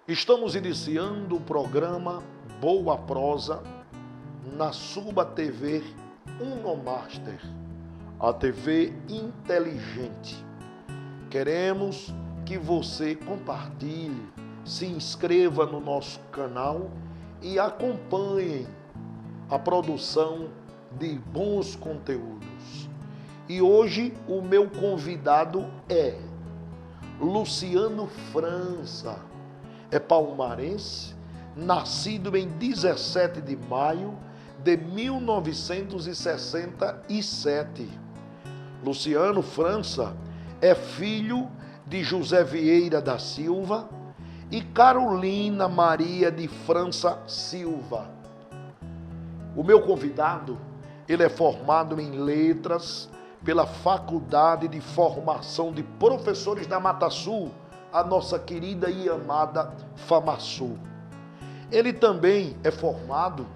Estamos iniciando o programa Boa Prosa na Suba TV Unomaster, a TV inteligente. Queremos que você compartilhe, se inscreva no nosso canal e acompanhe a produção de bons conteúdos. E hoje o meu convidado é Luciano França. É palmarense, nascido em 17 de maio de 1967. Luciano França é filho de José Vieira da Silva e Carolina Maria de França Silva. O meu convidado, ele é formado em letras pela Faculdade de Formação de Professores da Mata Sul, a nossa querida e amada FAMASU. Ele também é formado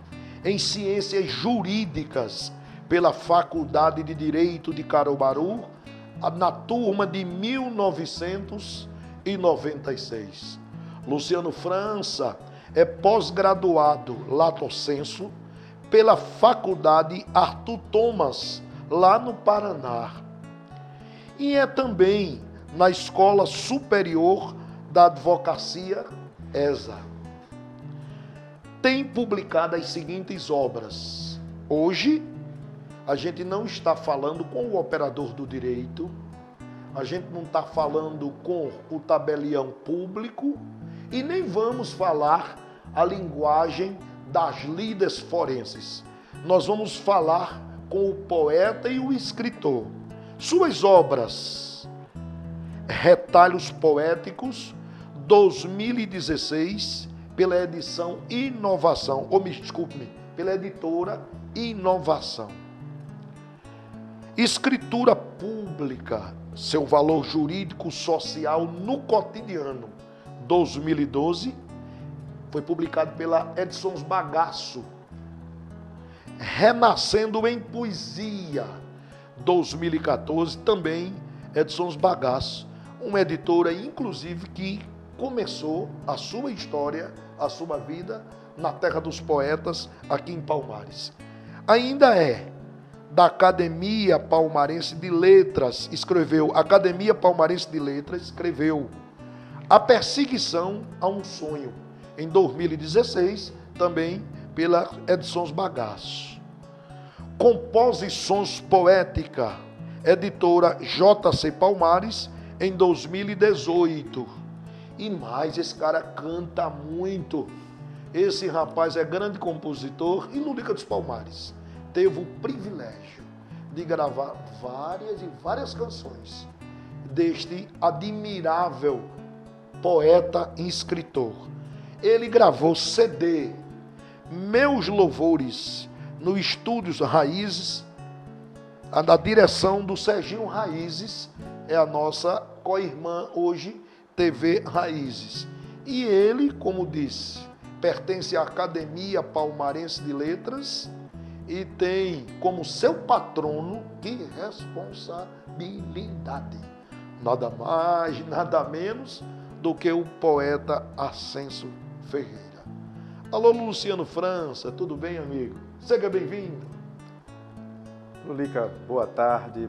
em Ciências Jurídicas pela Faculdade de Direito de Caruaru, na turma de 1996. Luciano França é pós-graduado lato sensu pela Faculdade Arthur Thomas, lá no Paraná. E é também na Escola Superior da Advocacia, ESA. Tem publicado as seguintes obras. Hoje, a gente não está falando com o operador do direito, a gente não está falando com o tabelião público e nem vamos falar a linguagem das lides forenses. Nós vamos falar com o poeta e o escritor. Suas obras: Retalhos Poéticos, 2016, pela edição Inovação, pela editora Inovação. Escritura Pública, seu valor jurídico social no cotidiano, 2012, foi publicado pela Edições Bagaço. Renascendo em Poesia, 2014, também Edições Bagaço. Uma editora, inclusive, que começou a sua história, a sua vida na terra dos poetas, aqui em Palmares. Ainda é da Academia Palmarense de Letras, escreveu A Perseguição a um Sonho, em 2016, também pela Edições Bagaço. Composições Poética, editora JC Palmares, em 2018. E mais, esse cara canta muito. Esse rapaz é grande compositor e no Liga dos Palmares teve o privilégio de gravar várias canções deste admirável poeta e escritor. Ele gravou CD, Meus Louvores, no Estúdios Raízes, na direção do Serginho Raízes, é a nossa co-irmã hoje, TV Raízes. E ele, como disse, pertence à Academia Palmarense de Letras e tem como seu patrono, que responsabilidade, nada mais, nada menos do que o poeta Ascenso Ferreira. Alô, Luciano França, tudo bem, amigo? Seja bem-vindo. Lulica, boa tarde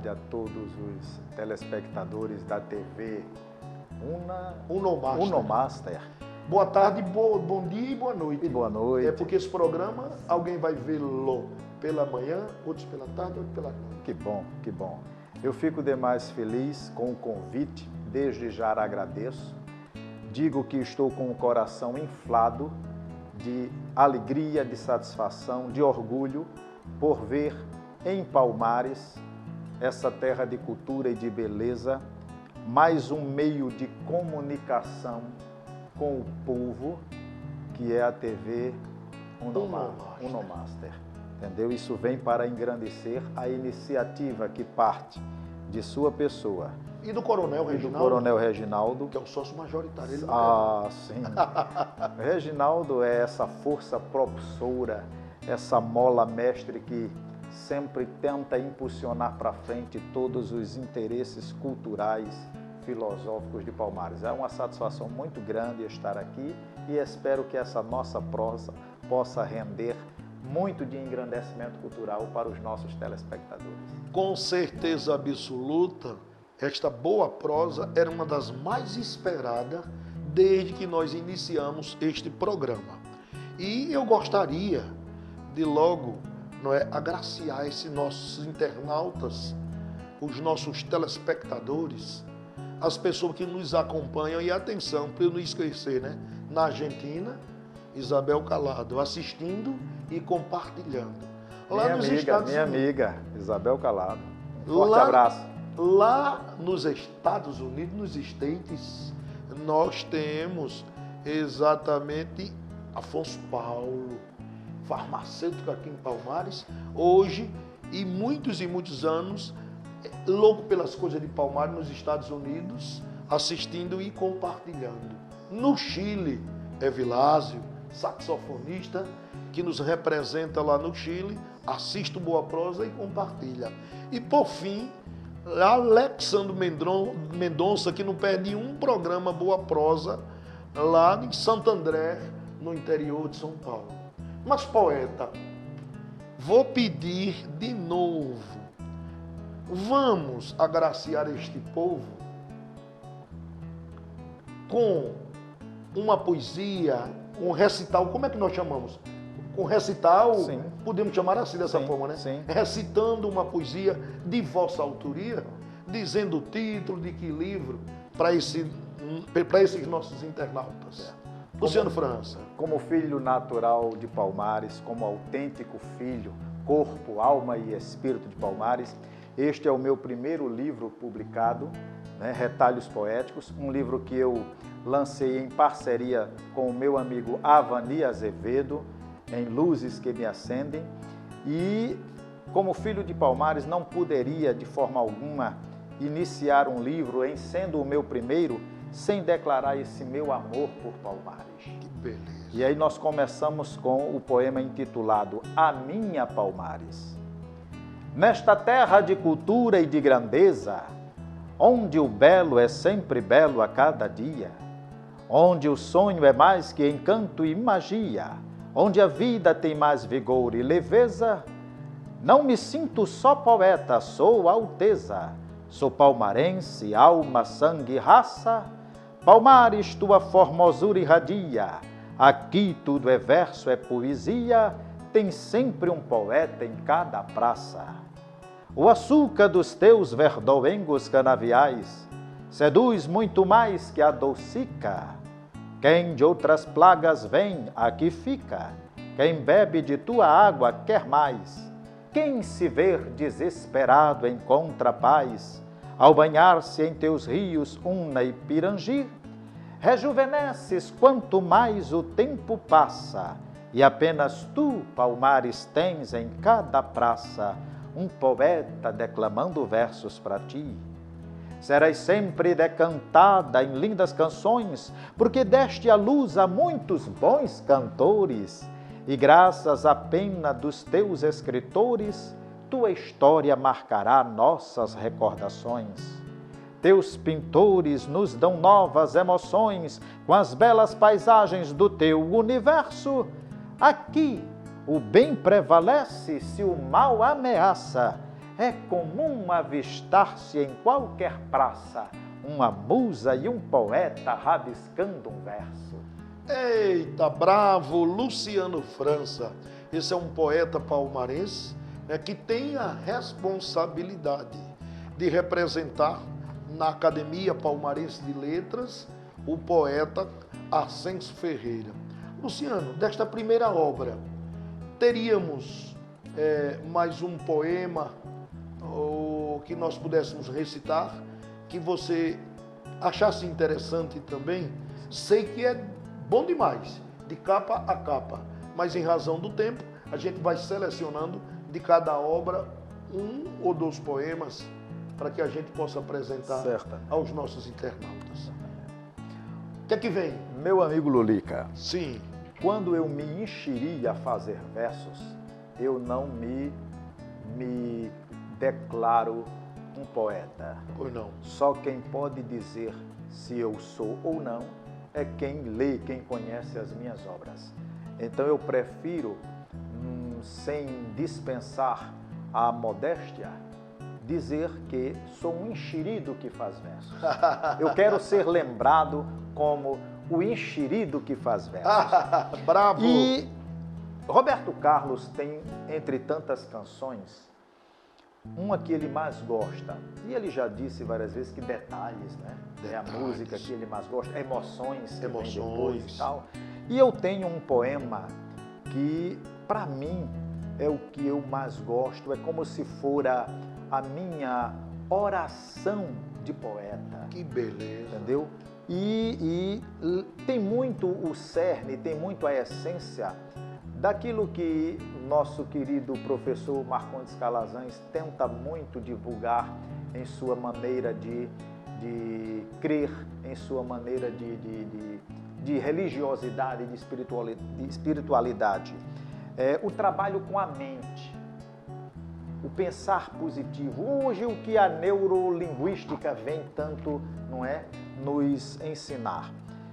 a todos os telespectadores da TV Unomaster. Boa tarde, bom dia e boa noite. E boa noite. É porque esse programa, alguém vai vê-lo pela manhã, outros pela tarde, outros pela noite. Que bom, que bom. Eu fico demais feliz com o convite, desde já agradeço. Digo que estou com o coração inflado de alegria, de satisfação, de orgulho por ver em Palmares, essa terra de cultura e de beleza, mais um meio de comunicação com o povo, que é a TV Unomaster. Entendeu? Isso vem para engrandecer a iniciativa que parte de sua pessoa. E do Coronel Reginaldo? Do Coronel Reginaldo. Que é o sócio majoritário. Ele sim. Reginaldo é essa força propulsora, essa mola mestre que sempre tenta impulsionar para frente todos os interesses culturais, filosóficos de Palmares. É uma satisfação muito grande estar aqui e espero que essa nossa prosa possa render muito de engrandecimento cultural para os nossos telespectadores. Com certeza absoluta, esta boa prosa era uma das mais esperadas desde que nós iniciamos este programa. E eu gostaria de logo, agraciar esses nossos internautas, os nossos telespectadores, as pessoas que nos acompanham. E atenção, para eu não esquecer, na Argentina, Isabel Calado, assistindo e compartilhando. Minha amiga, Isabel Calado. Um forte abraço. Lá nos Estados Unidos, nos States, nós temos exatamente Afonso Paulo, farmacêutico aqui em Palmares, hoje, e muitos anos, louco pelas coisas de Palmares, nos Estados Unidos, assistindo e compartilhando. No Chile, Evilásio, saxofonista, que nos representa lá no Chile, assiste o Boa Prosa e compartilha. E por fim, Alexandre Mendonça, que não perde um programa Boa Prosa, lá em Santo André, no interior de São Paulo. Mas, poeta, vou pedir de novo, vamos agraciar este povo com uma poesia, um recital. Como é que nós chamamos? Com recital, sim, podemos chamar assim dessa sim, forma, sim. Recitando uma poesia de vossa autoria, dizendo o título de que livro para esses nossos internautas. Luciano França. Como filho natural de Palmares, como autêntico filho, corpo, alma e espírito de Palmares, este é o meu primeiro livro publicado, Retalhos Poéticos, um livro que eu lancei em parceria com o meu amigo Avani Azevedo, em Luzes que Me Acendem, e como filho de Palmares não poderia de forma alguma iniciar um livro, em sendo o meu primeiro, sem declarar esse meu amor por Palmares. Que beleza. E aí nós começamos com o poema intitulado A Minha Palmares. Nesta terra de cultura e de grandeza, onde o belo é sempre belo a cada dia, onde o sonho é mais que encanto e magia, onde a vida tem mais vigor e leveza, não me sinto só poeta, sou alteza, sou palmarense, alma, sangue e raça. Palmares, tua formosura irradia, aqui tudo é verso, é poesia, tem sempre um poeta em cada praça. O açúcar dos teus verdoengos canaviais seduz muito mais que adocica. Quem de outras plagas vem, aqui fica. Quem bebe de tua água quer mais. Quem se ver desesperado encontra paz. Ao banhar-se em teus rios Una e Pirangi, rejuvenesces quanto mais o tempo passa, e apenas tu, Palmares, tens em cada praça um poeta declamando versos para ti. Serás sempre decantada em lindas canções, porque deste a luz a muitos bons cantores, e graças à pena dos teus escritores, tua história marcará nossas recordações. Teus pintores nos dão novas emoções com as belas paisagens do teu universo. Aqui o bem prevalece se o mal ameaça. É comum avistar-se em qualquer praça uma musa e um poeta rabiscando um verso. Eita, bravo, Luciano França. Esse é um poeta palmarense, que tem a responsabilidade de representar na Academia Palmarense de Letras o poeta Ascenso Ferreira. Luciano, desta primeira obra, teríamos mais um poema que nós pudéssemos recitar, que você achasse interessante também? Sei que é bom demais, de capa a capa, mas em razão do tempo, a gente vai selecionando de cada obra um ou dois poemas para que a gente possa apresentar aos nossos internautas. O que é que vem? Meu amigo Lulica. Sim. Quando eu me encheria a fazer versos, eu não me declaro um poeta. Pois não. Só quem pode dizer se eu sou ou não é quem lê, quem conhece as minhas obras. Então eu prefiro, sem dispensar a modéstia, dizer que sou um enxerido que faz versos. Eu quero ser lembrado como o enxerido que faz versos. Bravo! E Roberto Carlos tem, entre tantas canções, uma que ele mais gosta. E ele já disse várias vezes que Detalhes, né? É a música que ele mais gosta. Emoções, que vem depois e tal. E eu tenho um poema que, para mim, é o que eu mais gosto. É como se fora a minha oração de poeta. Que beleza! Entendeu? E tem muito o cerne, tem muito a essência daquilo que nosso querido professor Marcondes Calazans tenta muito divulgar em sua maneira de crer, em sua maneira de religiosidade, de espiritualidade. O trabalho com a mente, o pensar positivo. Hoje o que a neurolinguística vem tanto, não é, nos ensinar.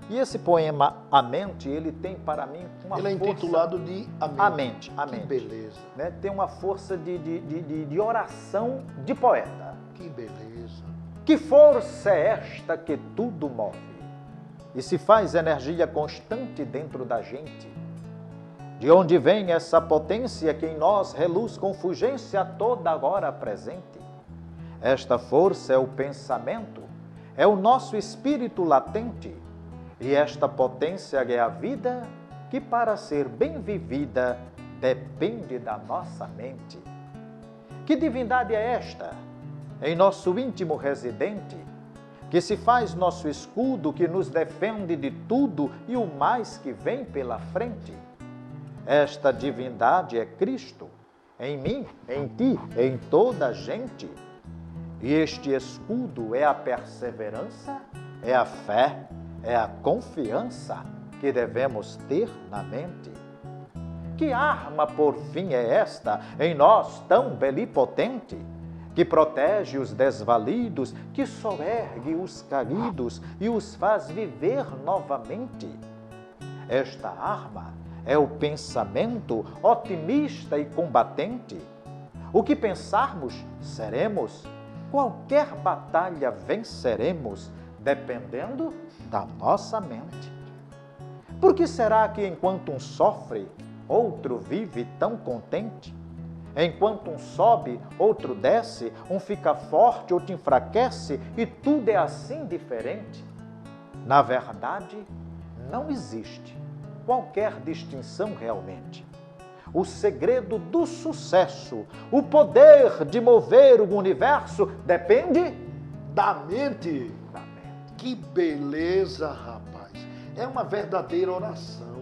E esse poema A Mente, ele tem para mim uma força... Ele é intitulado de A Mente. A Mente. Que beleza. Né? Tem uma força de oração de poeta. Que beleza. Que força é esta que tudo move e se faz energia constante dentro da gente? De onde vem essa potência que em nós reluz com fulgência toda agora presente? Esta força é o pensamento, é o nosso espírito latente. E esta potência é a vida que, para ser bem vivida, depende da nossa mente. Que divindade é esta, em nosso íntimo residente, que se faz nosso escudo, que nos defende de tudo e o mais que vem pela frente? Esta divindade é Cristo, em mim, em ti, em toda a gente. E este escudo é a perseverança, é a fé, é a confiança que devemos ter na mente. Que arma, por fim, é esta em nós tão belipotente, que protege os desvalidos, que soergue os caídos e os faz viver novamente? Esta arma é o pensamento otimista e combatente. O que pensarmos, seremos. Qualquer batalha venceremos, dependendo da nossa mente. Por que será que enquanto um sofre, outro vive tão contente? Enquanto um sobe, outro desce, um fica forte, outro enfraquece, e tudo é assim diferente? Na verdade, não existe qualquer distinção realmente. O segredo do sucesso, o poder de mover o universo, depende da mente. da mente. Que beleza, rapaz. É uma verdadeira oração.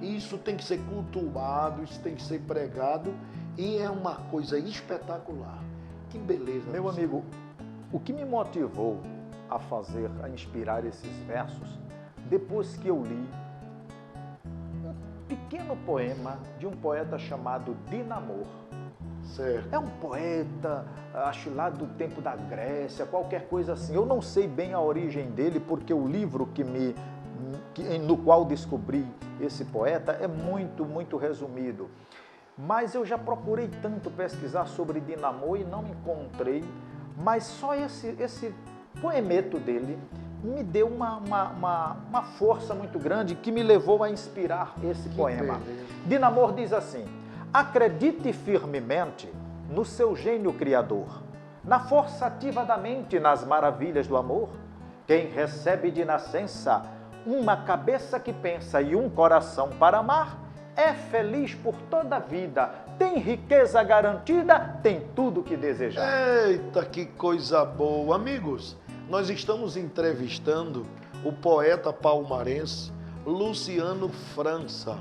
Isso tem que ser cultuado, isso tem que ser pregado e é uma coisa espetacular. Que beleza. Meu amigo, o que me motivou a inspirar esses versos, depois que eu li um pequeno poema de um poeta chamado Dinamor. Certo. É um poeta, acho lá do tempo da Grécia, qualquer coisa assim. Eu não sei bem a origem dele, porque o livro no qual descobri esse poeta é muito, muito resumido. Mas eu já procurei tanto pesquisar sobre Dinamor e não encontrei. Mas só esse poemeto dele me deu uma força muito grande que me levou a inspirar esse poema. Dinamor diz assim: acredite firmemente no seu gênio criador, na força ativa da mente, nas maravilhas do amor. Quem recebe de nascença uma cabeça que pensa e um coração para amar, é feliz por toda a vida, tem riqueza garantida, tem tudo o que desejar. Eita, que coisa boa. Amigos, nós estamos entrevistando o poeta palmarense Luciano França.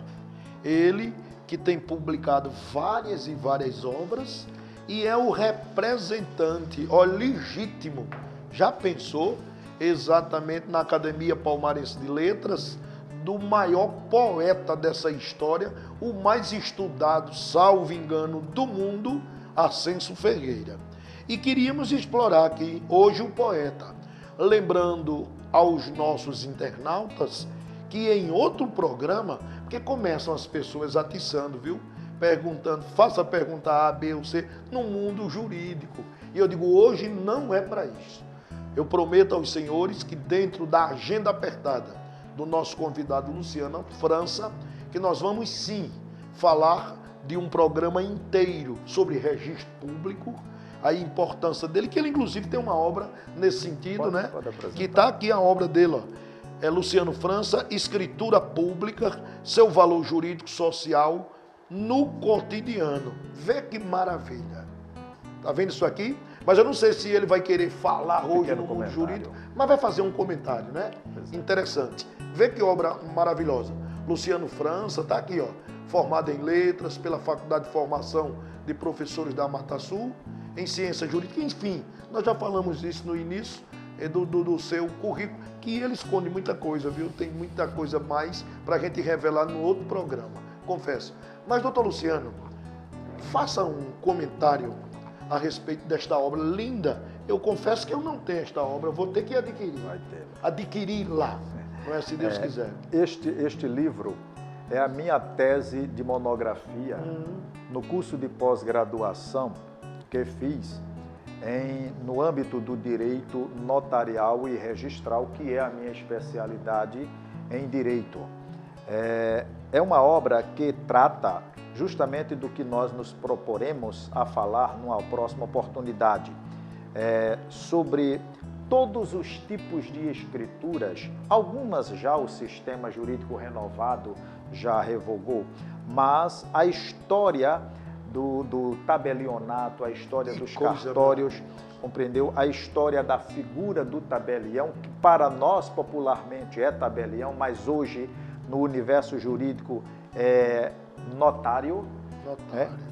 Ele que tem publicado várias e várias obras e é o representante, legítimo. Já pensou exatamente na Academia Palmarense de Letras do maior poeta dessa história, o mais estudado, salvo engano, do mundo, Ascenso Ferreira. E queríamos explorar aqui hoje o poeta, lembrando aos nossos internautas que em outro programa, porque começam as pessoas atiçando, viu? Perguntando, faça a pergunta A, B ou C, no mundo jurídico. E eu digo, hoje não é para isso. Eu prometo aos senhores que dentro da agenda apertada do nosso convidado Luciano França, que nós vamos sim falar de um programa inteiro sobre registro público, a importância dele, que ele inclusive tem uma obra nesse sentido, né? Que está aqui a obra dele, ó. É Luciano França, Escritura Pública, seu valor jurídico social no cotidiano. Vê que maravilha. Tá vendo isso aqui? Mas eu não sei se ele vai querer falar hoje no mundo jurídico, mas vai fazer um comentário, né? Interessante. Vê que obra maravilhosa. Luciano França, tá aqui, ó, formado em letras pela Faculdade de Formação de Professores da Mata Sul, em ciência jurídica, enfim, nós já falamos isso no início do seu currículo, que ele esconde muita coisa, viu? Tem muita coisa mais para a gente revelar no outro programa, confesso. Mas, doutor Luciano, faça um comentário a respeito desta obra linda. Eu confesso que eu não tenho esta obra, eu vou ter que adquirir. Vai ter. Adquirir lá, não é, se Deus quiser. Este livro é a minha tese de monografia no curso de pós-graduação que fiz no âmbito do direito notarial e registral, que é a minha especialidade em direito. É uma obra que trata justamente do que nós nos proporemos a falar numa próxima oportunidade, sobre todos os tipos de escrituras. Algumas já o sistema jurídico renovado já revogou, mas a história do tabelionato, a história dos cartórios, compreendeu? A história da figura do tabelião, que para nós popularmente é tabelião, mas hoje no universo jurídico é notário.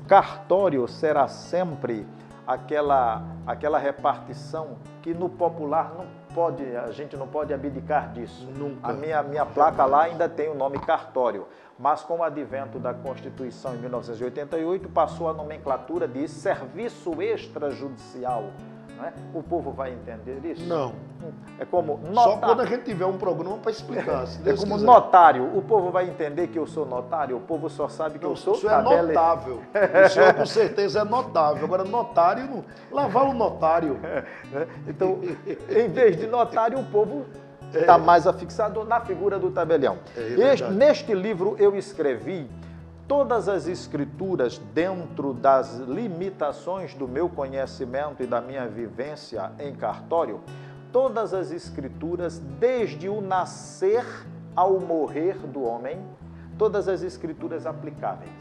Cartório será sempre aquela repartição que no popular a gente não pode abdicar disso. Nunca. A minha placa lá ainda tem o nome cartório, mas com o advento da Constituição em 1988 passou a nomenclatura de serviço extrajudicial. Não é? O povo vai entender isso? Não. É como notário. Só quando a gente tiver um programa para explicar. Se Deus como quiser. Notário. O povo vai entender que eu sou notário? O povo só sabe que eu sou Isso é notável. O senhor com certeza é notável. Agora, notário, não. Lá vai o notário. Então, em vez de notário, o povo está mais afixado na figura do tabelião. Neste livro eu escrevi todas as escrituras dentro das limitações do meu conhecimento e da minha vivência em cartório, todas as escrituras desde o nascer ao morrer do homem, todas as escrituras aplicáveis.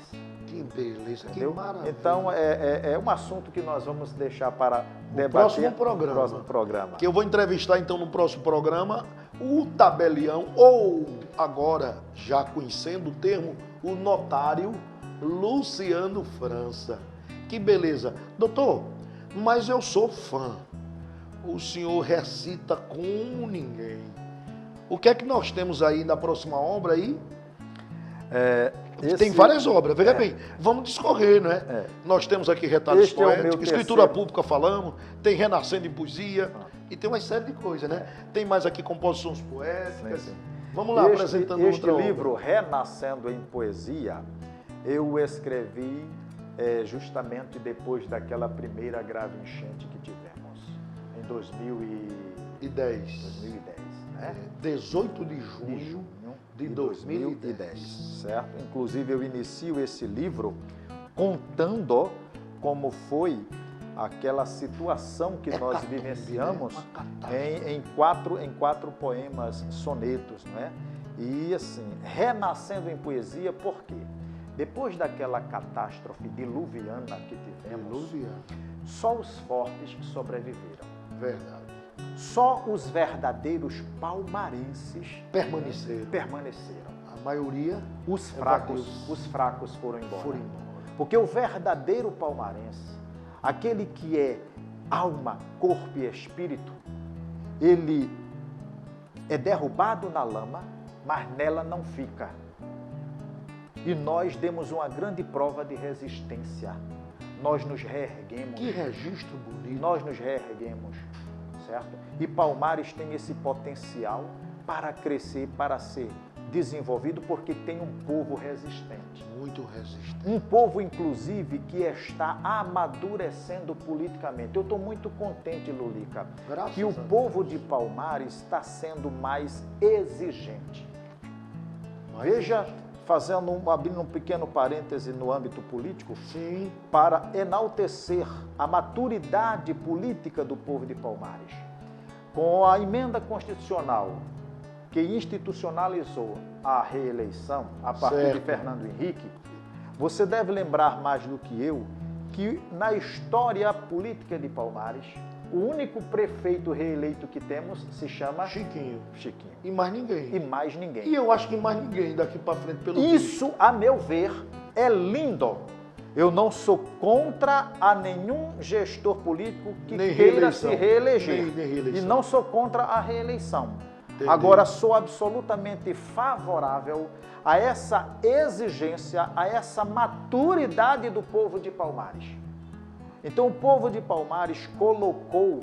Que beleza, entendeu? Que maravilha. Então, é um assunto que nós vamos deixar para debater no próximo programa. Que eu vou entrevistar, então, no próximo programa, o tabelião, ou agora, já conhecendo o termo, o notário Luciano França. Que beleza. Doutor, mas eu sou fã. O senhor recita como ninguém. O que é que nós temos aí na próxima obra aí? Tem várias obras, veja bem, vamos discorrer, não é? Nós temos aqui retalhos poéticos, escritura pública falamos, tem Renascendo em Poesia, e tem uma série de coisas, né? Tem mais aqui composições poéticas. Sim. Vamos lá, apresentando este outra livro, obra. Renascendo em Poesia, eu escrevi justamente depois daquela primeira grave enchente que tivemos, em 2010, né? 18 de junho de 2010. Certo? Inclusive, eu inicio esse livro contando como foi aquela situação que nós vivenciamos em quatro poemas sonetos, não é? E assim, renascendo em poesia, por quê? Depois daquela catástrofe diluviana que tivemos, só os fortes sobreviveram. Verdade. Só os verdadeiros palmarenses permaneceram. A maioria, os fracos foram embora. Porque o verdadeiro palmarense, aquele que é alma, corpo e espírito, ele é derrubado na lama, mas nela não fica. E nós demos uma grande prova de resistência. nós nos reerguemos. Que registro bonito. Nós nos reerguemos, certo? E Palmares tem esse potencial para crescer, para ser desenvolvido, porque tem um povo resistente. Muito resistente. Um povo, inclusive, que está amadurecendo politicamente. Eu estou muito contente, Lulica, que o povo de Palmares está sendo mais exigente. Veja, abrindo um pequeno parêntese no âmbito político, sim, para enaltecer a maturidade política do povo de Palmares. Com a emenda constitucional que institucionalizou a reeleição a partir de Fernando Henrique, você deve lembrar mais do que eu que na história política de Palmares, o único prefeito reeleito que temos se chama Chiquinho. Chiquinho. E mais ninguém. E mais ninguém. E eu acho que mais ninguém daqui para frente pelo Isso, a meu ver, é lindo. Eu não sou contra a nenhum gestor político que queira se reeleger. Nem reeleição. E não sou contra a reeleição. Entendeu? Agora, sou absolutamente favorável a essa exigência, a essa maturidade do povo de Palmares. Então, o povo de Palmares colocou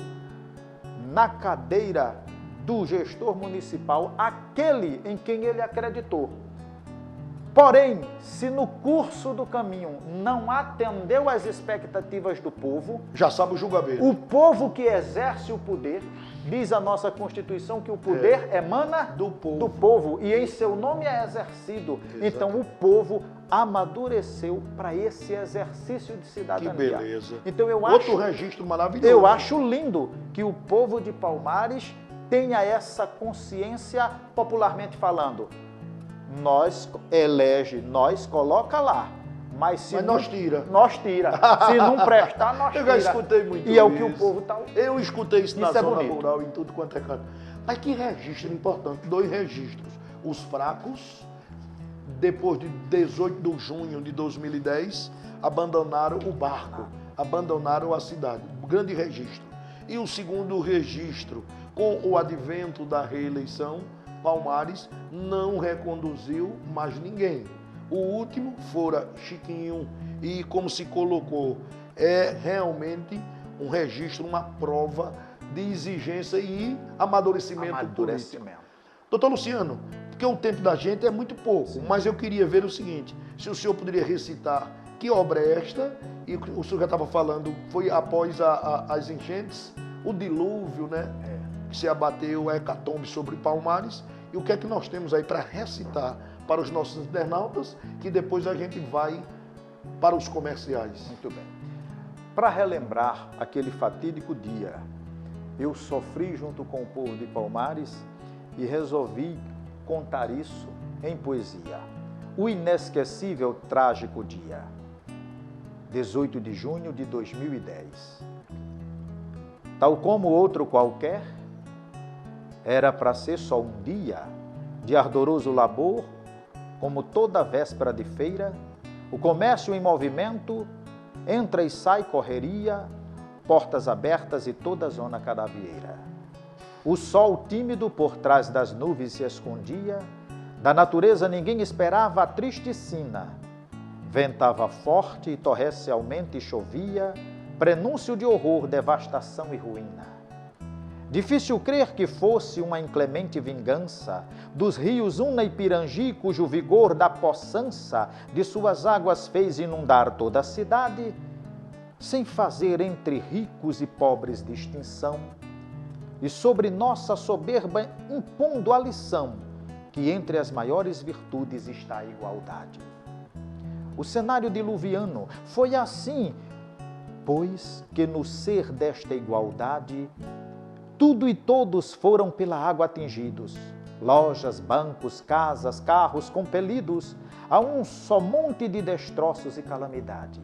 na cadeira do gestor municipal aquele em quem ele acreditou. Porém, se no curso do caminho não atendeu às expectativas do povo, já sabe o julgamento. O povo que exerce o poder, diz a nossa Constituição que o poder emana do povo e em seu nome é exercido. Exato. Então, o povo amadureceu para esse exercício de cidadania. Que beleza. Então, outro registro maravilhoso. Eu acho lindo que o povo de Palmares tenha essa consciência, popularmente falando. Nós elege, nós coloca lá. Mas nós tira. Nós tira. Se não prestar, nós tira. Eu já escutei muito isso. E é o que o povo está... Eu escutei isso na zona bonito. rural, em tudo quanto é canto. Mas que registro importante. 2 registros. Os fracos, depois de 18 de junho de 2010, abandonaram o barco, abandonaram a cidade. Grande registro. E o segundo registro, com o advento da reeleição, Palmares não reconduziu mais ninguém. O último fora Chiquinho e, como se colocou, é realmente um registro, uma prova de exigência e amadurecimento político. Doutor Luciano, porque o tempo da gente é muito pouco, sim, mas eu queria ver o seguinte, se o senhor poderia recitar que obra é esta, e o senhor já estava falando, foi após as enchentes, o dilúvio, né? Que se abateu a hecatombe sobre Palmares, e o que é que nós temos aí para recitar para os nossos internautas, que depois a gente vai para os comerciais. Muito bem. Para relembrar aquele fatídico dia, eu sofri junto com o povo de Palmares e resolvi contar isso em poesia. O inesquecível trágico dia, 18 de junho de 2010. Tal como outro qualquer, era para ser só um dia de ardoroso labor, como toda véspera de feira, o comércio em movimento, entra e sai correria, portas abertas e toda a zona cadavieira. O sol tímido por trás das nuvens se escondia, da natureza ninguém esperava a triste sina. Ventava forte e torrencialmente chovia, prenúncio de horror, devastação e ruína. Difícil crer que fosse uma inclemente vingança dos rios Una e Pirangi, cujo vigor da poçança de suas águas fez inundar toda a cidade, sem fazer entre ricos e pobres distinção, e sobre nossa soberba impondo a lição, que entre as maiores virtudes está a igualdade. O cenário diluviano foi assim, pois que no ser desta igualdade, tudo e todos foram pela água atingidos, lojas, bancos, casas, carros compelidos a um só monte de destroços e calamidade.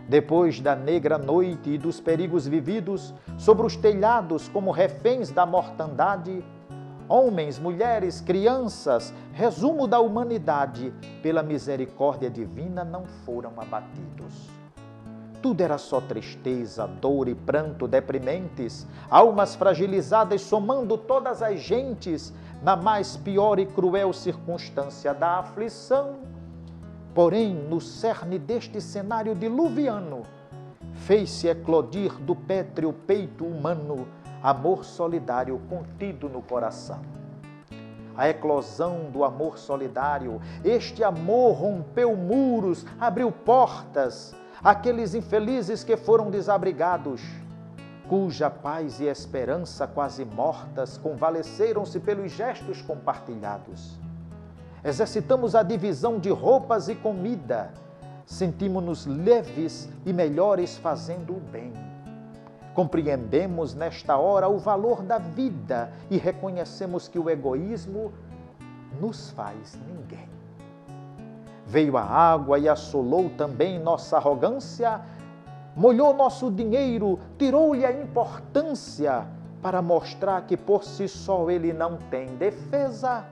Depois da negra noite e dos perigos vividos, sobre os telhados como reféns da mortandade, homens, mulheres, crianças, resumo da humanidade, pela misericórdia divina não foram abatidos. Tudo era só tristeza, dor e pranto deprimentes, almas fragilizadas somando todas as gentes na mais pior e cruel circunstância da aflição. Porém, no cerne deste cenário diluviano, fez-se eclodir do pétreo peito humano amor solidário contido no coração. A eclosão do amor solidário, este amor rompeu muros, abriu portas àqueles infelizes que foram desabrigados, cuja paz e esperança quase mortas convalesceram-se pelos gestos compartilhados. Exercitamos a divisão de roupas e comida, sentimos-nos leves e melhores fazendo o bem. Compreendemos nesta hora o valor da vida e reconhecemos que o egoísmo nos faz ninguém. Veio a água e assolou também nossa arrogância, molhou nosso dinheiro, tirou-lhe a importância para mostrar que por si só ele não tem defesa.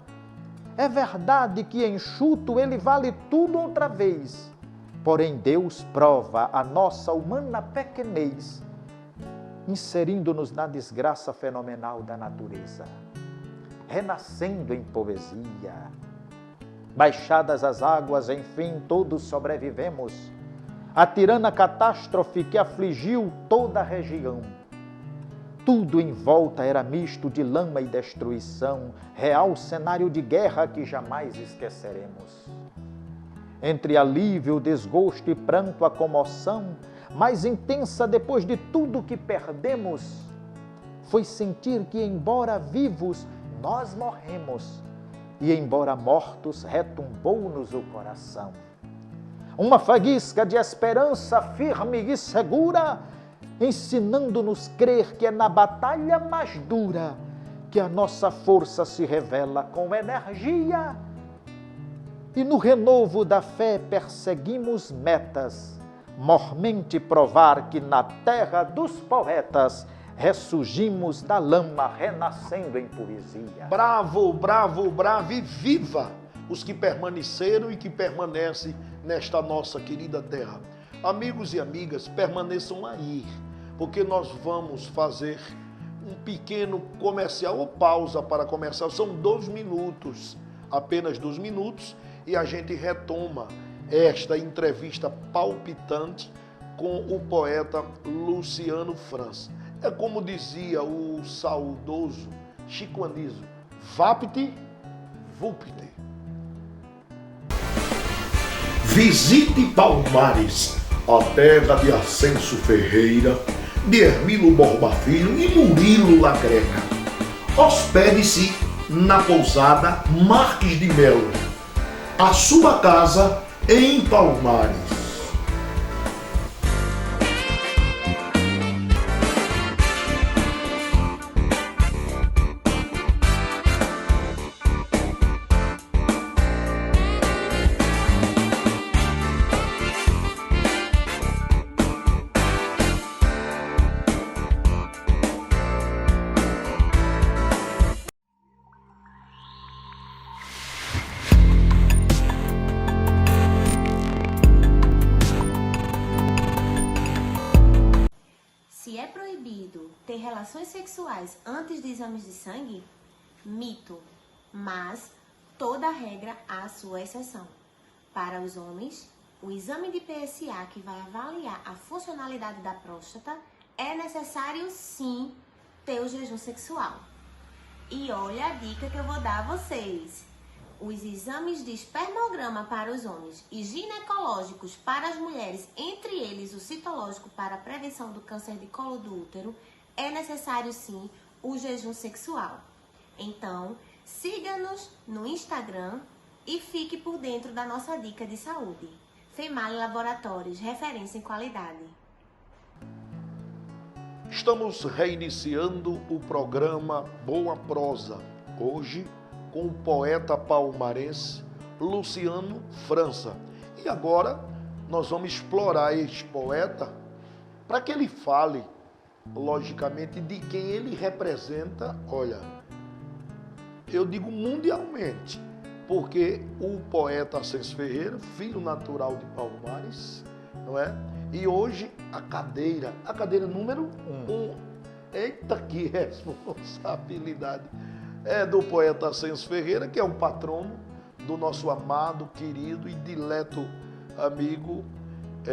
É verdade que enxuto ele vale tudo outra vez, porém Deus prova a nossa humana pequenez, inserindo-nos na desgraça fenomenal da natureza, renascendo em poesia. Baixadas as águas, enfim, todos sobrevivemos à tirana catástrofe que afligiu toda a região. Tudo em volta era misto de lama e destruição, real cenário de guerra que jamais esqueceremos. Entre alívio, desgosto e pranto, a comoção, mais intensa depois de tudo que perdemos, foi sentir que, embora vivos, nós morremos, e embora mortos, retumbou-nos o coração. Uma faísca de esperança firme e segura, ensinando-nos crer que é na batalha mais dura que a nossa força se revela com energia. E no renovo da fé perseguimos metas, mormente provar que na terra dos poetas ressurgimos da lama, renascendo em poesia. Bravo, bravo, bravo e viva os que permaneceram e que permanecem nesta nossa querida terra. Amigos e amigas, permaneçam aí, porque nós vamos fazer um pequeno comercial ou pausa para comercial. São 2 minutos, apenas 2 minutos, e a gente retoma esta entrevista palpitante com o poeta Luciano França. É como dizia o saudoso Chico Anísio, Vapte, Vupte. Visite Palmares, a terra de Ascenso Ferreira, de Hermilo Borba Filho e Murilo Lagreca. Hospede-se na pousada Marques de Melo, a sua casa em Palmares. Se é proibido ter relações sexuais antes de exames de sangue, mito, mas toda regra há a sua exceção. Para os homens, o exame de PSA, que vai avaliar a funcionalidade da próstata, é necessário sim ter o jejum sexual. E olha a dica que eu vou dar a vocês. Os exames de espermograma para os homens e ginecológicos para as mulheres, entre eles o citológico para a prevenção do câncer de colo do útero, é necessário sim o jejum sexual. Então, siga-nos no Instagram e fique por dentro da nossa dica de saúde. Female Laboratórios, referência em qualidade. Estamos reiniciando o programa Boa Prosa, hoje com o poeta palmarense Luciano França. E agora nós vamos explorar este poeta para que ele fale, logicamente, de quem ele representa, olha, eu digo mundialmente, porque o poeta Ascenso Ferreira, filho natural de Palmares, não é? E hoje a cadeira número 1. Eita, que responsabilidade! É do poeta Ascenso Ferreira, que é o patrono do nosso amado, querido e dileto amigo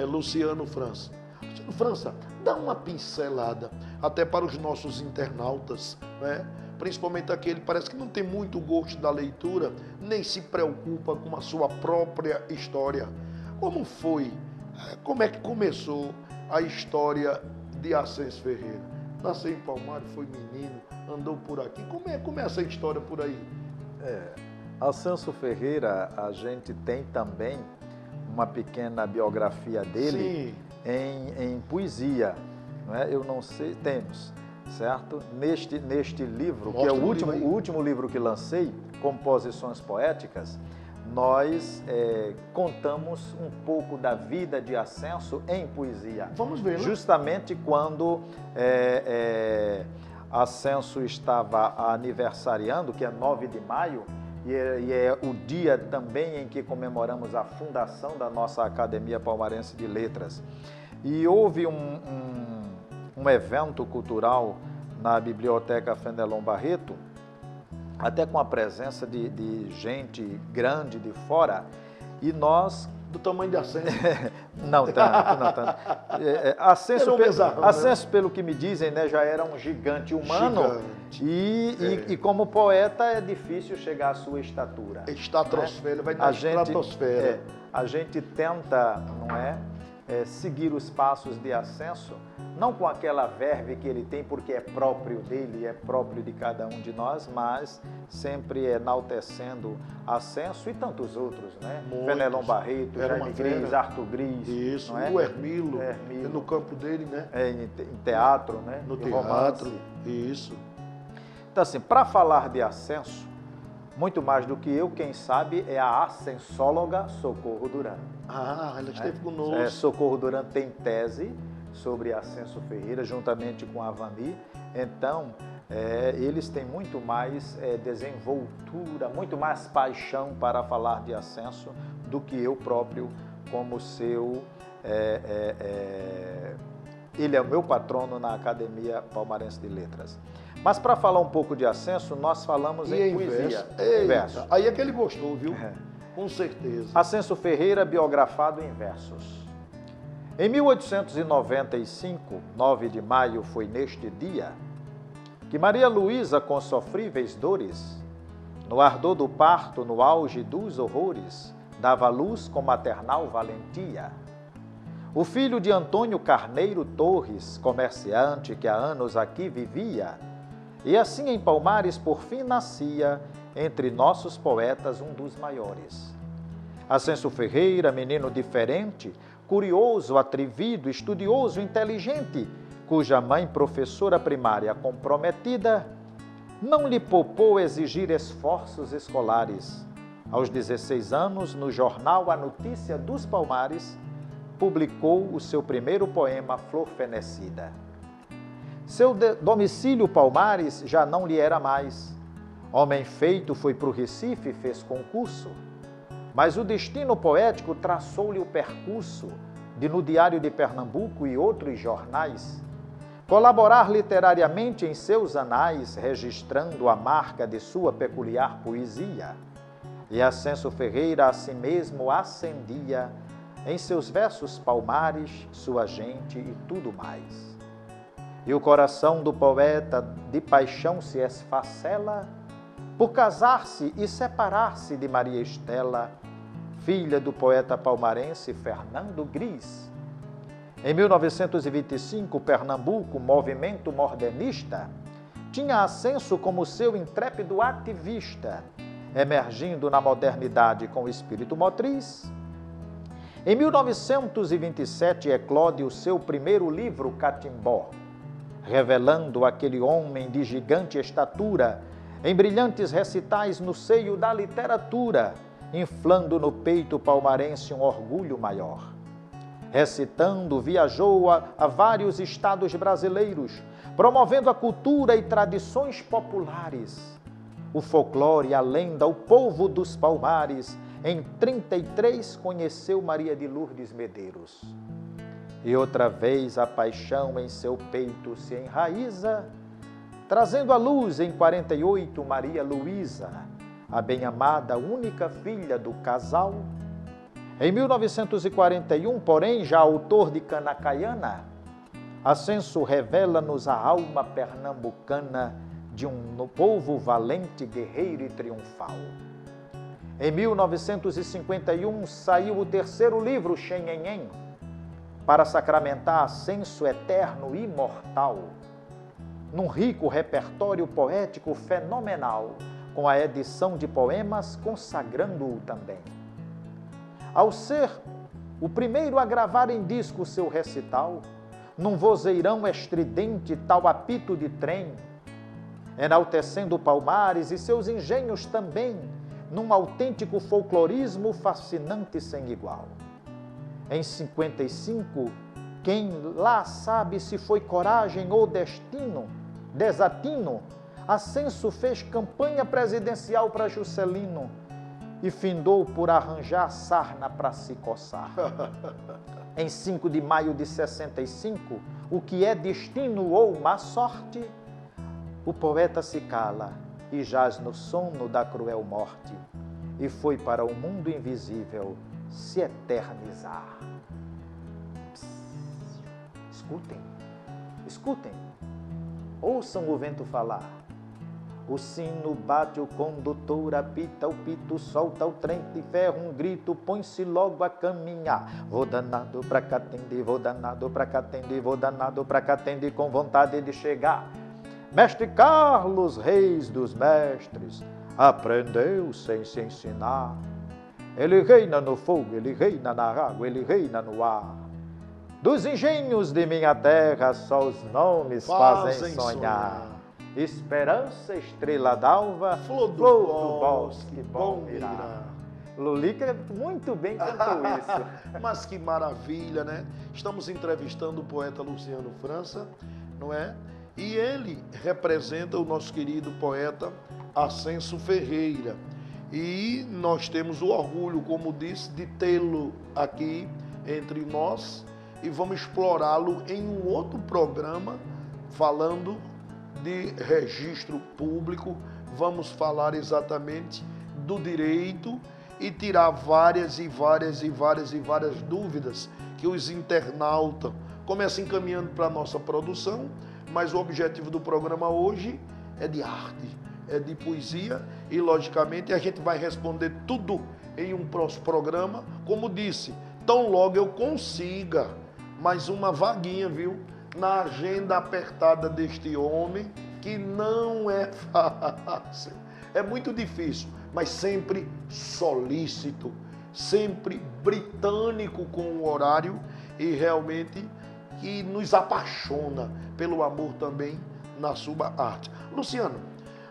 Luciano França. Luciano França, dá uma pincelada até para os nossos internautas, né? Principalmente aquele que parece que não tem muito gosto da leitura, nem se preocupa com a sua própria história. Como foi? Como é que começou a história de Ascenso Ferreira? Nasceu em Palmares, foi menino, andou por aqui. Como é essa história por aí? Ascenso Ferreira, a gente tem também uma pequena biografia dele em poesia, não é? Eu não sei, temos, certo? Neste livro, que é o último livro que lancei, Composições Poéticas, nós contamos um pouco da vida de Ascenso em poesia. Vamos ver, né? Justamente quando Ascenso estava aniversariando, que é 9 de maio, e é o dia também em que comemoramos a fundação da nossa Academia Palmarense de Letras. E houve um evento cultural na Biblioteca Fenelon Barreto, até com a presença de gente grande de fora, e nós... Do tamanho de Ascenso. Não tanto. Ascenso, pelo que me dizem, né, já era um gigante humano. E como poeta é difícil chegar à sua estatura. Estratosfera, vai na estratosfera. A gente tenta, não é, seguir os passos de Ascenso, não com aquela verve que ele tem, porque é próprio dele, é próprio de cada um de nós, mas sempre enaltecendo Ascenso e tantos outros, né? Fenelon Barreto, Jaime Gris, Arthur Gris. Isso, não é? O Hermilo, no campo dele, né? Em teatro, né? No de teatro, romance. isso. Então, assim, para falar de Ascenso, muito mais do que eu, quem sabe, é a ascensóloga Socorro Duran. Ela esteve conosco. Socorro Duran tem tese sobre Ascenso Ferreira, juntamente com a Avani. Então, eles têm muito mais desenvoltura, muito mais paixão para falar de Ascenso do que eu próprio, como seu... ele é o meu patrono na Academia Palmarense de Letras. Mas para falar um pouco de Ascenso, nós falamos em poesia. Em verso. Aí é que ele gostou, viu? Com certeza. Ascenso Ferreira, biografado em versos. Em 1895, 9 de maio, foi neste dia que Maria Luísa, com sofríveis dores, no ardor do parto, no auge dos horrores, dava luz com maternal valentia. O filho de Antônio Carneiro Torres, comerciante que há anos aqui vivia, e assim em Palmares por fim nascia, entre nossos poetas um dos maiores. Ascenso Ferreira, menino diferente, curioso, atrevido, estudioso, inteligente, cuja mãe, professora primária comprometida, não lhe poupou exigir esforços escolares. Aos 16 anos, no jornal A Notícia dos Palmares, publicou o seu primeiro poema, Flor Fenecida. Seu domicílio Palmares já não lhe era mais. Homem feito foi para o Recife e fez concurso. Mas o destino poético traçou-lhe o percurso de, no Diário de Pernambuco e outros jornais, colaborar literariamente em seus anais, registrando a marca de sua peculiar poesia. E Ascenso Ferreira a si mesmo acendia em seus versos Palmares, sua gente e tudo mais. E o coração do poeta de paixão se esfacela por casar-se e separar-se de Maria Estela, filha do poeta palmarense Fernando Gris. Em 1925, Pernambuco, movimento modernista, tinha Ascenso como seu intrépido ativista, emergindo na modernidade com espírito motriz. Em 1927, eclode o seu primeiro livro, Catimbó, revelando aquele homem de gigante estatura, em brilhantes recitais no seio da literatura, inflando no peito palmarense um orgulho maior. Recitando, viajou a vários estados brasileiros, promovendo a cultura e tradições populares. O folclore, a lenda, o povo dos Palmares. Em 33 conheceu Maria de Lourdes Medeiros. E outra vez a paixão em seu peito se enraiza, trazendo à luz em 48 Maria Luísa, a bem-amada única filha do casal. Em 1941, porém, já autor de Canacaiana, Ascenso revela-nos a alma pernambucana de um povo valente, guerreiro e triunfal. Em 1951, saiu o terceiro livro, Xenhenhen, para sacramentar Ascenso eterno e imortal, num rico repertório poético fenomenal, com a edição de poemas consagrando-o também. Ao ser o primeiro a gravar em disco seu recital, num vozeirão estridente tal apito de trem, enaltecendo Palmares e seus engenhos também, num autêntico folclorismo fascinante sem igual. Em 55, quem lá sabe se foi coragem ou destino, desatino, Ascenso fez campanha presidencial para Juscelino e findou por arranjar sarna para se coçar. Em 5 de maio de 65, o que é destino ou má sorte, o poeta se cala e jaz no sono da cruel morte e foi para o mundo invisível se eternizar. Escutem, escutem, ouçam o vento falar. O sino bate, o condutor apita, o pito solta o trem de ferro, um grito, põe-se logo a caminhar. Vou danado pra cá atender, vou danado pra cá atender, vou danado pra cá atender, com vontade de chegar. Mestre Carlos, reis dos mestres, aprendeu sem se ensinar. Ele reina no fogo, ele reina na água, ele reina no ar. Dos engenhos de minha terra, só os nomes fazem sonhar. Esperança, estrela d'alva, flor do bosque, bom mirar. Lolica muito bem cantou isso. Mas que maravilha, né? Estamos entrevistando o poeta Luciano França, não é? E ele representa o nosso querido poeta Ascenso Ferreira. E nós temos o orgulho, como disse, de tê-lo aqui entre nós e vamos explorá-lo em um outro programa falando de registro público. Vamos falar exatamente do direito e tirar várias dúvidas que os internautas começam encaminhando para a nossa produção, mas o objetivo do programa hoje é de arte, é de poesia e, logicamente, a gente vai responder tudo em um próximo programa. Como disse, tão logo eu consiga mais uma vaguinha, viu? Na agenda apertada deste homem, que não é fácil, é muito difícil, mas sempre solícito, sempre britânico com o horário e realmente que nos apaixona pelo amor também na sua arte. Luciano,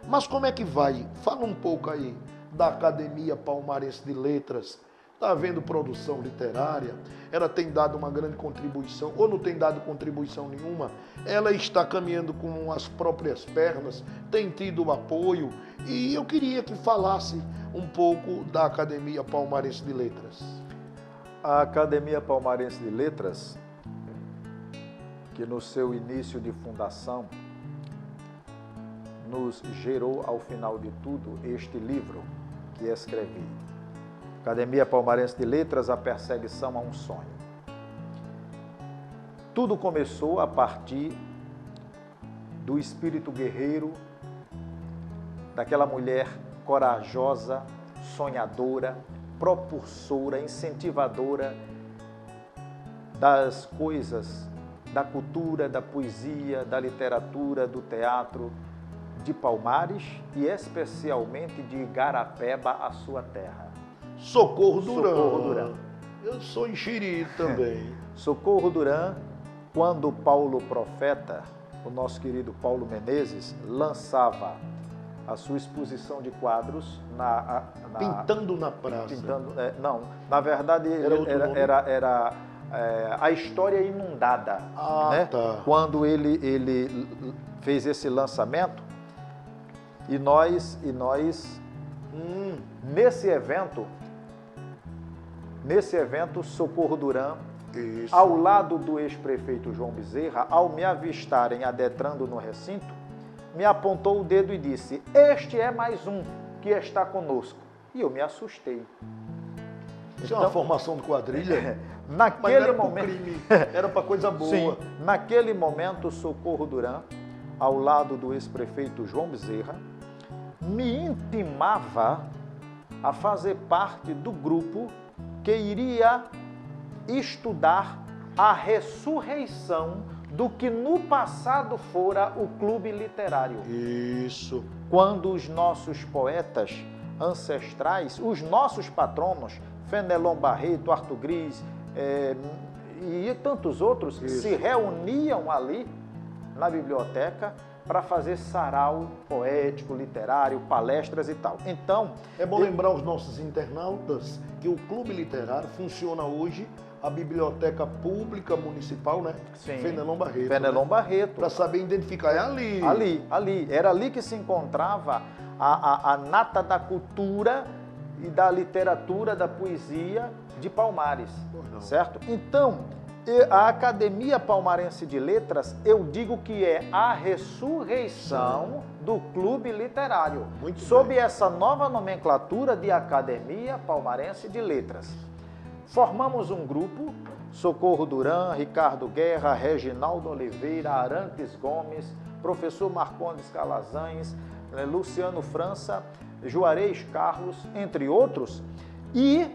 mas como é que vai? Fala um pouco aí da Academia Palmarense de Letras. Está havendo produção literária, ela tem dado uma grande contribuição, ou não tem dado contribuição nenhuma, ela está caminhando com as próprias pernas, tem tido apoio, e eu queria que falasse um pouco da Academia Palmarense de Letras. A Academia Palmarense de Letras, que no seu início de fundação, nos gerou, ao final de tudo, este livro que escrevi. Academia Palmarense de Letras, a perseguição a um sonho. Tudo começou a partir do espírito guerreiro, daquela mulher corajosa, sonhadora, propulsora, incentivadora das coisas, da cultura, da poesia, da literatura, do teatro, de Palmares e especialmente de Igarapeba, a sua terra. Socorro Duran. Socorro Duran. Eu sou enxerido também. Socorro Duran, quando Paulo Profeta, o nosso querido Paulo Menezes, lançava a sua exposição de quadros Pintando na Praça. Não, na verdade era a História Inundada. Né? Tá. Quando ele fez esse lançamento, e nós nesse evento, Socorro Duran, Isso. ao lado do ex-prefeito João Bezerra, ao me avistarem adentrando no recinto, me apontou o dedo e disse: "Este é mais um". que está conosco. E eu me assustei. Isso é uma formação de quadrilha? Mas Naquele não era para momento, crime, era para coisa boa. sim, naquele momento, Socorro Duran, ao lado do ex-prefeito João Bezerra, me intimava a fazer parte do grupo que iria estudar a ressurreição do que no passado fora o clube literário. Isso. Quando os nossos poetas ancestrais, os nossos patronos, Fenelon Barreto, Arthur Gris e tantos outros, se reuniam ali na biblioteca para fazer sarau poético, literário, palestras e tal. Então, é bom lembrar aos nossos internautas que o Clube Literário funciona hoje, a Biblioteca Pública Municipal, né? Sim. Fenelon Barreto. Fenelon né? Barreto. Para saber identificar, é ali. Ali. Era ali que se encontrava a nata da cultura e da literatura, da poesia de Palmares, certo? Então, a Academia Palmarense de Letras, eu digo que é a ressurreição do clube literário, sob essa nova nomenclatura de Academia Palmarense de Letras. Formamos um grupo, Socorro Duran, Ricardo Guerra, Reginaldo Oliveira, Arantes Gomes, professor Marcondes Calazans, Luciano França, Juarez Carlos, entre outros, e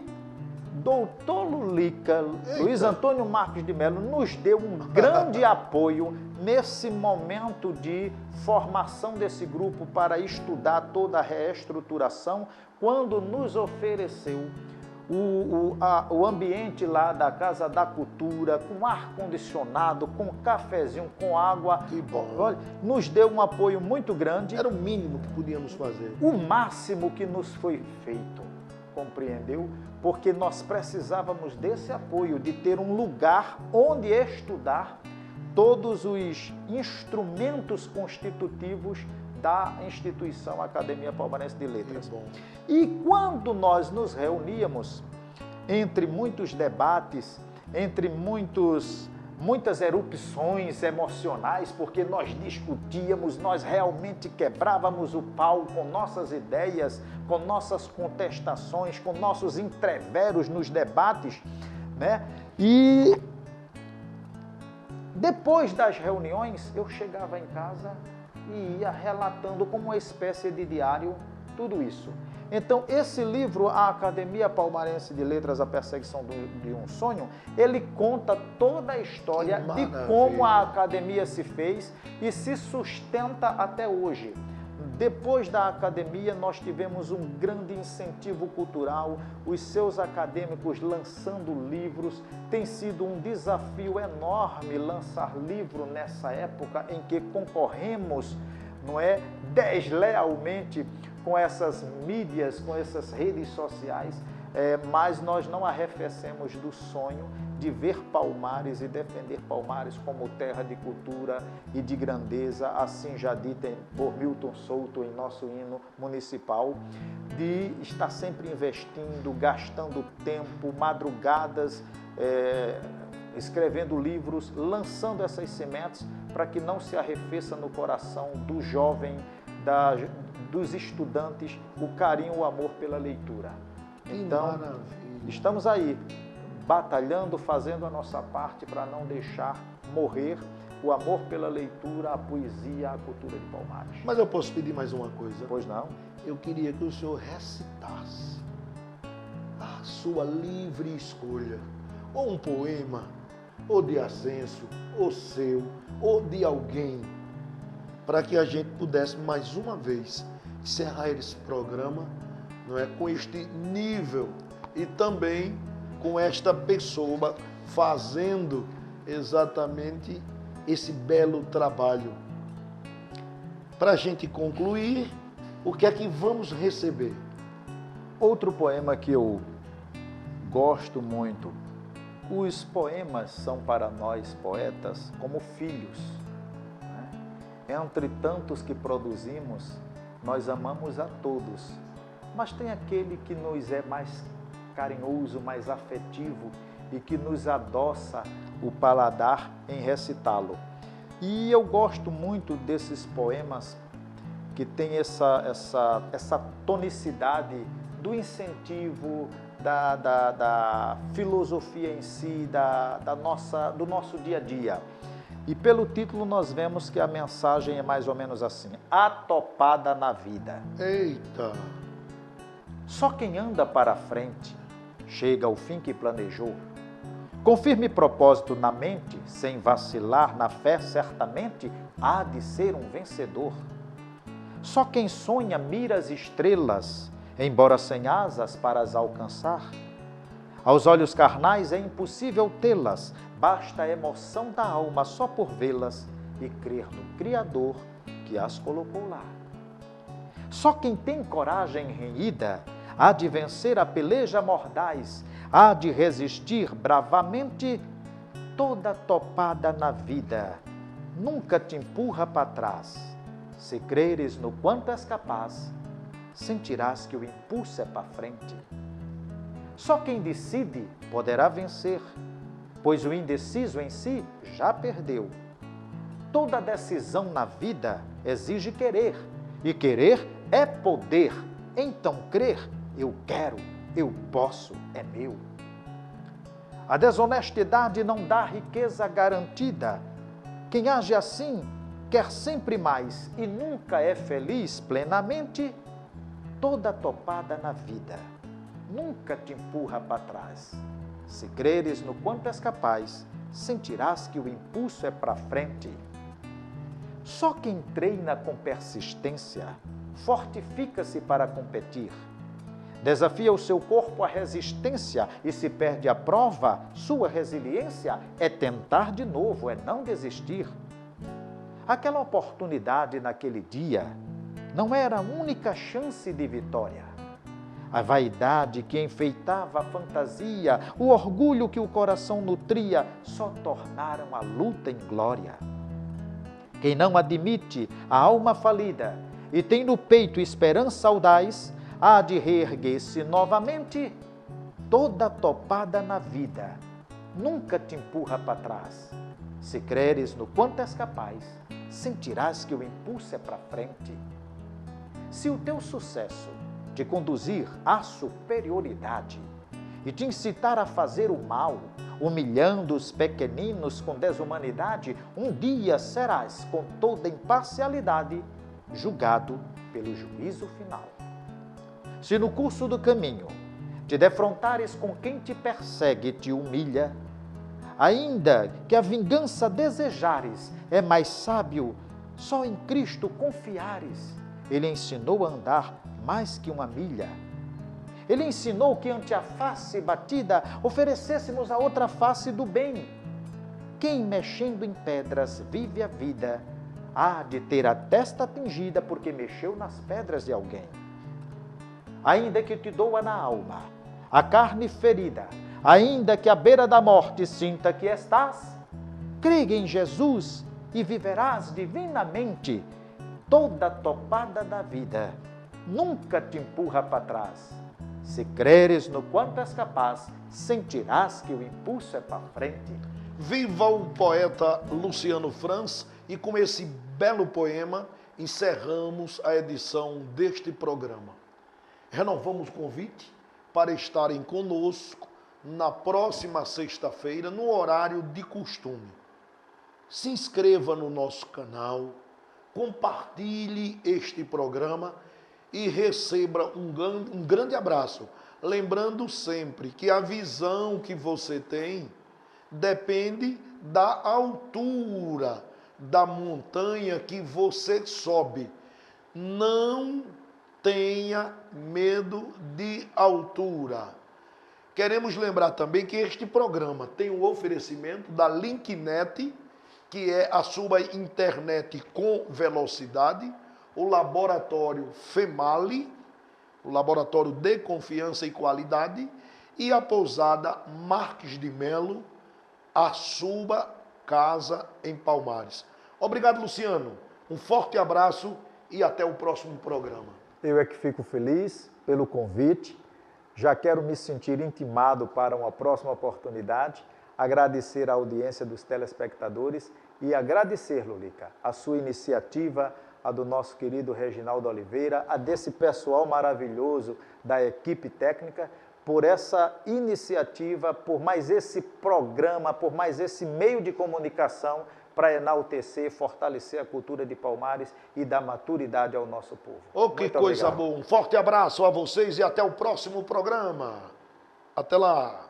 Doutor Lulica, Luiz Antônio Marcos de Mello, nos deu um grande apoio nesse momento de formação desse grupo para estudar toda a reestruturação, quando nos ofereceu o ambiente lá da Casa da Cultura, com ar-condicionado, com cafezinho, com água. Que bom. Olha, nos deu um apoio muito grande. Era o mínimo que podíamos fazer. O máximo que nos foi feito, compreendeu? Porque nós precisávamos desse apoio, de ter um lugar onde estudar todos os instrumentos constitutivos da instituição Academia Palmarense de Letras. E quando nós nos reuníamos, entre muitos debates, entre muitas erupções emocionais, porque nós discutíamos, nós realmente quebrávamos o pau com nossas ideias, com nossas contestações, com nossos entreveros nos debates, né? E depois das reuniões, eu chegava em casa e ia relatando como uma espécie de diário tudo isso. Então, esse livro, A Academia Palmarense de Letras, A Perseguição de um Sonho, ele conta toda a história de como a academia se fez e se sustenta até hoje. Depois da academia, nós tivemos um grande incentivo cultural, os seus acadêmicos lançando livros. Tem sido um desafio enorme lançar livro nessa época em que concorremos, não é, deslealmente com essas mídias, com essas redes sociais, mas nós não arrefecemos do sonho de ver Palmares e defender Palmares como terra de cultura e de grandeza, assim já dita por Milton Souto em nosso hino municipal, de estar sempre investindo, gastando tempo, madrugadas, escrevendo livros, lançando essas sementes para que não se arrefeça no coração do jovem, dos estudantes, o carinho, o amor pela leitura. Então, estamos aí, batalhando, fazendo a nossa parte para não deixar morrer o amor pela leitura, a poesia, a cultura de Palmares. Mas eu posso pedir mais uma coisa? Pois não? Eu queria que o senhor recitasse a sua livre escolha, ou um poema, ou de Ascenso, ou seu, ou de alguém, para que a gente pudesse mais uma vez encerrar esse programa, não é, com este nível e também com esta pessoa fazendo exatamente esse belo trabalho. Para a gente concluir, o que é que vamos receber? Outro poema que eu gosto muito. Os poemas são para nós, poetas, como filhos. Entre tantos que produzimos, nós amamos a todos, mas tem aquele que nos é mais carinhoso, mais afetivo e que nos adoça o paladar em recitá-lo. E eu gosto muito desses poemas que tem essa tonicidade do incentivo, da filosofia em si, do nosso dia a dia. E pelo título nós vemos que a mensagem é mais ou menos assim: a topada na vida. Eita! Só quem anda para a frente chega ao fim que planejou. Com firme propósito na mente, sem vacilar na fé, certamente há de ser um vencedor. Só quem sonha mira as estrelas, embora sem asas para as alcançar. Aos olhos carnais é impossível tê-las, basta a emoção da alma só por vê-las e crer no Criador que as colocou lá. Só quem tem coragem renhida há de vencer a peleja mordaz, há de resistir bravamente toda topada na vida. Nunca te empurra para trás. Se creres no quanto és capaz, sentirás que o impulso é para frente. Só quem decide poderá vencer, pois o indeciso em si já perdeu. Toda decisão na vida exige querer, e querer é poder. Então crer, eu quero, eu posso, é meu. A desonestidade não dá riqueza garantida. Quem age assim quer sempre mais e nunca é feliz plenamente. Toda topada na vida nunca te empurra para trás. Se creres no quanto és capaz, sentirás que o impulso é para frente. Só quem treina com persistência fortifica-se para competir. Desafia o seu corpo à resistência e se perde a prova, sua resiliência é tentar de novo, é não desistir. Aquela oportunidade naquele dia não era a única chance de vitória. A vaidade que enfeitava a fantasia, o orgulho que o coração nutria, só tornaram a luta em glória. Quem não admite a alma falida e tem no peito esperança audaz, há de reerguer-se novamente. Toda topada na vida nunca te empurra para trás. Se creres no quanto és capaz, sentirás que o impulso é para frente. Se o teu sucesso te conduzir à superioridade e te incitar a fazer o mal, humilhando os pequeninos com desumanidade, um dia serás, com toda imparcialidade, julgado pelo juízo final. Se no curso do caminho te defrontares com quem te persegue e te humilha, ainda que a vingança desejares, é mais sábio só em Cristo confiares. Ele ensinou a andar mais que uma milha. Ele ensinou que ante a face batida oferecêssemos a outra face do bem. Quem mexendo em pedras vive a vida, há de ter a testa atingida porque mexeu nas pedras de alguém. Ainda que te doa na alma a carne ferida, ainda que à beira da morte sinta que estás, creia em Jesus e viverás divinamente. Toda topada da vida nunca te empurra para trás. Se creres no quanto és capaz, sentirás que o impulso é para frente. Viva o poeta Luciano Franz, e com esse belo poema encerramos a edição deste programa. Renovamos o convite para estarem conosco na próxima sexta-feira, no horário de costume. Se inscreva no nosso canal, compartilhe este programa e receba um grande abraço. Lembrando sempre que a visão que você tem depende da altura da montanha que você sobe. Não tenha medo de altura. Queremos lembrar também que este programa tem o oferecimento da Linknet, que é a sua internet com velocidade, o laboratório FEMALI, o laboratório de confiança e qualidade, e a pousada Marques de Melo, a sua casa em Palmares. Obrigado, Luciano. Um forte abraço e até o próximo programa. Eu é que fico feliz pelo convite. Já quero me sentir intimado para uma próxima oportunidade. Agradecer a audiência dos telespectadores e agradecer, Lolica, a sua iniciativa, a do nosso querido Reginaldo Oliveira, a desse pessoal maravilhoso da equipe técnica, por essa iniciativa, por mais esse programa, por mais esse meio de comunicação para enaltecer, fortalecer a cultura de Palmares e dar maturidade ao nosso povo. Oh, que coisa boa. Um forte abraço a vocês e até o próximo programa. Até lá.